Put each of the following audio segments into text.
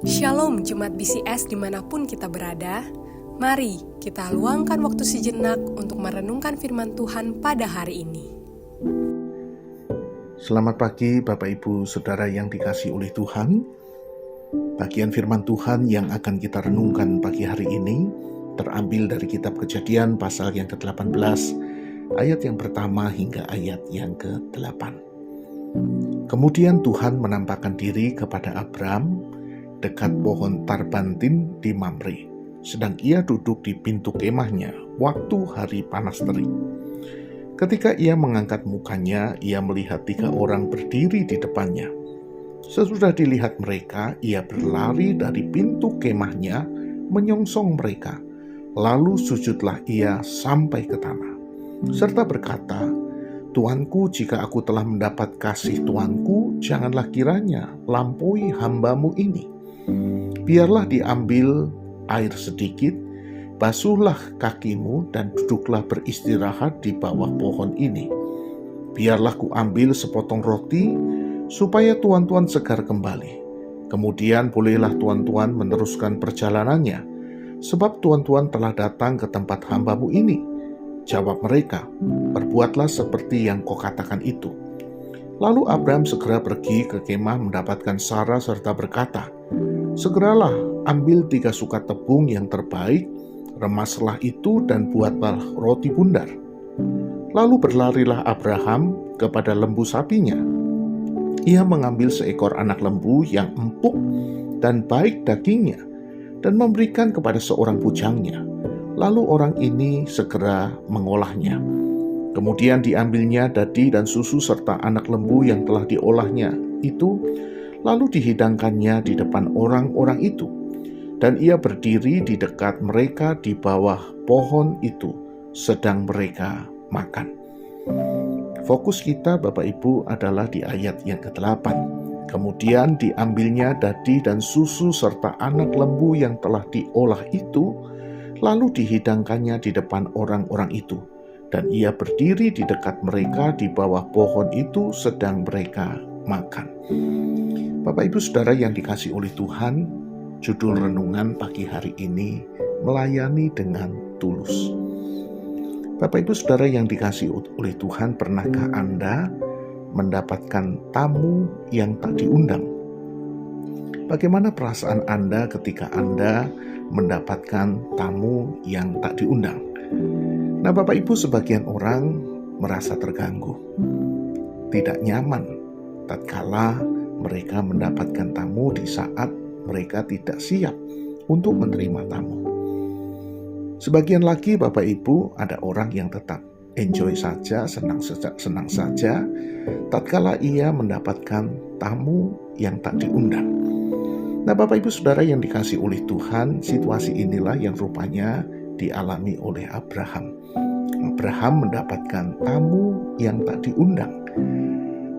Shalom Jemaat BCS dimanapun kita berada. Mari kita luangkan waktu sejenak untuk merenungkan firman Tuhan pada hari ini. Selamat pagi Bapak Ibu Saudara yang dikasihi oleh Tuhan. Bagian firman Tuhan yang akan kita renungkan pagi hari ini terambil dari kitab Kejadian pasal yang ke-18 ayat yang pertama hingga ayat yang ke-8. Kemudian Tuhan menampakkan diri kepada Abram dekat pohon tarbantin di Mamre, sedang ia duduk di pintu kemahnya waktu hari panas terik. Ketika ia mengangkat mukanya, ia melihat 3 orang berdiri di depannya. Sesudah dilihat mereka, ia berlari dari pintu kemahnya menyongsong mereka. Lalu sujudlah ia sampai ke tanah, serta berkata, "Tuanku, jika aku telah mendapat kasih Tuanku, janganlah kiranya lampaui hamba-Mu ini. Biarlah diambil air sedikit, basuhlah kakimu dan duduklah beristirahat di bawah pohon ini. Biarlah kuambil sepotong roti, supaya tuan-tuan segar kembali. Kemudian bolehlah tuan-tuan meneruskan perjalanannya, sebab tuan-tuan telah datang ke tempat hamba-Mu ini." Jawab mereka, "Perbuatlah seperti yang kau katakan itu." Lalu Abram segera pergi ke kemah mendapatkan Sarah serta berkata, "Segeralah ambil 3 sukat tepung yang terbaik, remaslah itu dan buatlah roti bundar." Lalu berlarilah Abraham kepada lembu sapinya. Ia mengambil seekor anak lembu yang empuk dan baik dagingnya dan memberikan kepada seorang bujangnya. Lalu orang ini segera mengolahnya. Kemudian diambilnya dadi dan susu serta anak lembu yang telah diolahnya itu, lalu dihidangkannya di depan orang-orang itu. Dan ia berdiri di dekat mereka di bawah pohon itu, sedang mereka makan. Fokus kita Bapak Ibu adalah di ayat yang ke-8. Kemudian diambilnya dadi dan susu serta anak lembu yang telah diolah itu, lalu dihidangkannya di depan orang-orang itu. Dan ia berdiri di dekat mereka di bawah pohon itu, sedang mereka makan. Bapak Ibu Saudara yang dikasihi oleh Tuhan, judul renungan pagi hari ini, melayani dengan tulus. Bapak Ibu Saudara yang dikasihi oleh Tuhan, pernahkah Anda mendapatkan tamu yang tak diundang? Bagaimana perasaan Anda ketika Anda mendapatkan tamu yang tak diundang? Nah Bapak Ibu, sebagian orang merasa terganggu, tidak nyaman tatkala mereka mendapatkan tamu di saat mereka tidak siap untuk menerima tamu. Sebagian lagi Bapak Ibu, ada orang yang tetap enjoy saja, senang saja tatkala ia mendapatkan tamu yang tak diundang. Nah Bapak Ibu Saudara yang dikasihi oleh Tuhan, situasi inilah yang rupanya dialami oleh Abraham. Abraham mendapatkan tamu yang tak diundang.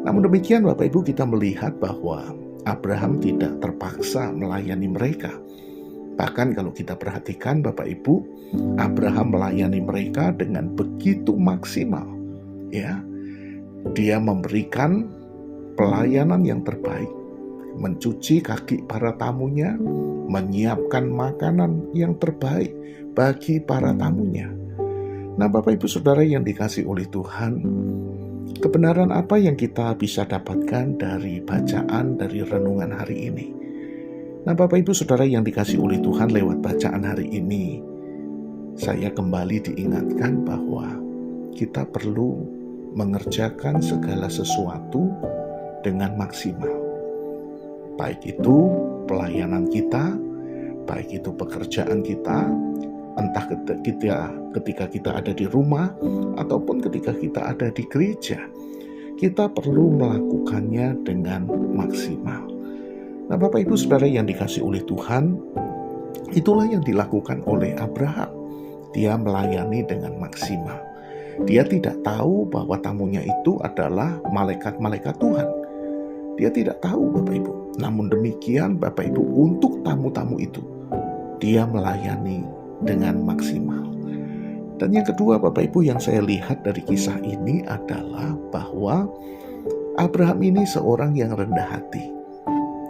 Namun demikian Bapak Ibu, kita melihat bahwa Abraham tidak terpaksa melayani mereka. Bahkan kalau kita perhatikan Bapak Ibu, Abraham melayani mereka dengan begitu maksimal. Ya, dia memberikan pelayanan yang terbaik, mencuci kaki para tamunya, menyiapkan makanan yang terbaik bagi para tamunya. Nah Bapak Ibu Saudara yang dikasihi oleh Tuhan, kebenaran apa yang kita bisa dapatkan dari bacaan, dari renungan hari ini? Nah Bapak Ibu Saudara yang dikasihi oleh Tuhan, lewat bacaan hari ini, saya kembali diingatkan bahwa kita perlu mengerjakan segala sesuatu dengan maksimal. Baik itu pelayanan kita, baik itu pekerjaan kita, entah ketika kita ada di rumah ataupun ketika kita ada di gereja, kita perlu melakukannya dengan maksimal. Nah Bapak Ibu Saudara yang dikasihi oleh Tuhan, itulah yang dilakukan oleh Abraham. Dia melayani dengan maksimal. Dia tidak tahu bahwa tamunya itu adalah malaikat-malaikat Tuhan. Dia tidak tahu Bapak Ibu. Namun demikian Bapak Ibu, untuk tamu-tamu itu dia melayani dengan maksimal. Dan yang kedua Bapak Ibu yang saya lihat dari kisah ini adalah bahwa Abraham ini seorang yang rendah hati.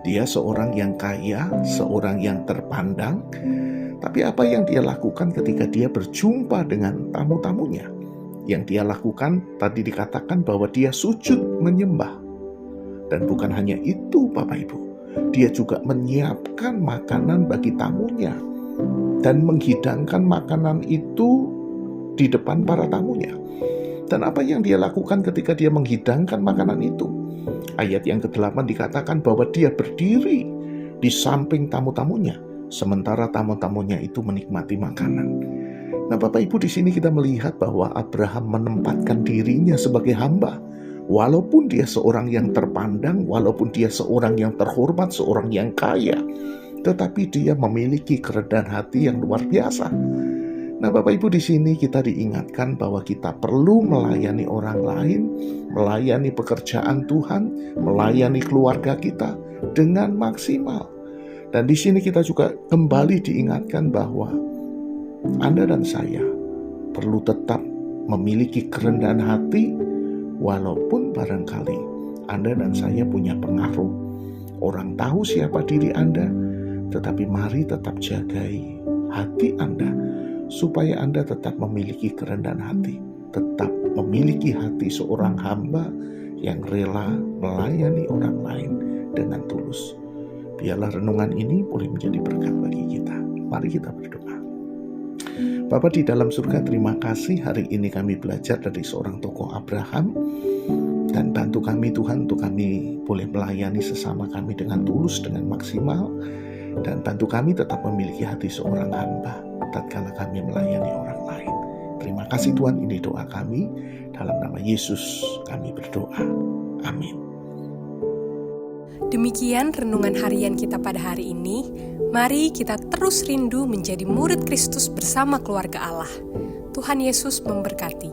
Dia seorang yang kaya, seorang yang terpandang, tapi apa yang dia lakukan ketika dia berjumpa dengan tamu-tamunya? Yang dia lakukan tadi dikatakan bahwa dia sujud menyembah. Dan bukan hanya itu Bapak Ibu, dia juga menyiapkan makanan bagi tamunya dan menghidangkan makanan itu di depan para tamunya. Dan apa yang dia lakukan ketika dia menghidangkan makanan itu? Ayat yang ke-8 dikatakan bahwa dia berdiri di samping tamu-tamunya, sementara tamu-tamunya itu menikmati makanan. Nah Bapak Ibu, di sini kita melihat bahwa Abraham menempatkan dirinya sebagai hamba. Walaupun dia seorang yang terpandang, walaupun dia seorang yang terhormat, seorang yang kaya, tetapi dia memiliki kerendahan hati yang luar biasa. Nah Bapak Ibu, di sini kita diingatkan bahwa kita perlu melayani orang lain, melayani pekerjaan Tuhan, melayani keluarga kita dengan maksimal. Dan di sini kita juga kembali diingatkan bahwa Anda dan saya perlu tetap memiliki kerendahan hati, walaupun barangkali Anda dan saya punya pengaruh. Orang tahu siapa diri Anda, tetapi mari tetap jagai hati Anda, supaya Anda tetap memiliki kerendahan hati, tetap memiliki hati seorang hamba yang rela melayani orang lain dengan tulus. Biarlah renungan ini boleh menjadi berkat bagi kita. Mari kita berdoa. Bapa di dalam surga, terima kasih hari ini kami belajar dari seorang tokoh Abraham. Dan bantu kami Tuhan untuk kami boleh melayani sesama kami dengan tulus, dengan maksimal. Dan bantu kami tetap memiliki hati seorang hamba tatkala kami melayani orang lain. Terima kasih Tuhan, ini doa kami. Dalam nama Yesus kami berdoa. Amin. Demikian renungan harian kita pada hari ini. Mari kita terus rindu menjadi murid Kristus bersama keluarga Allah. Tuhan Yesus memberkati.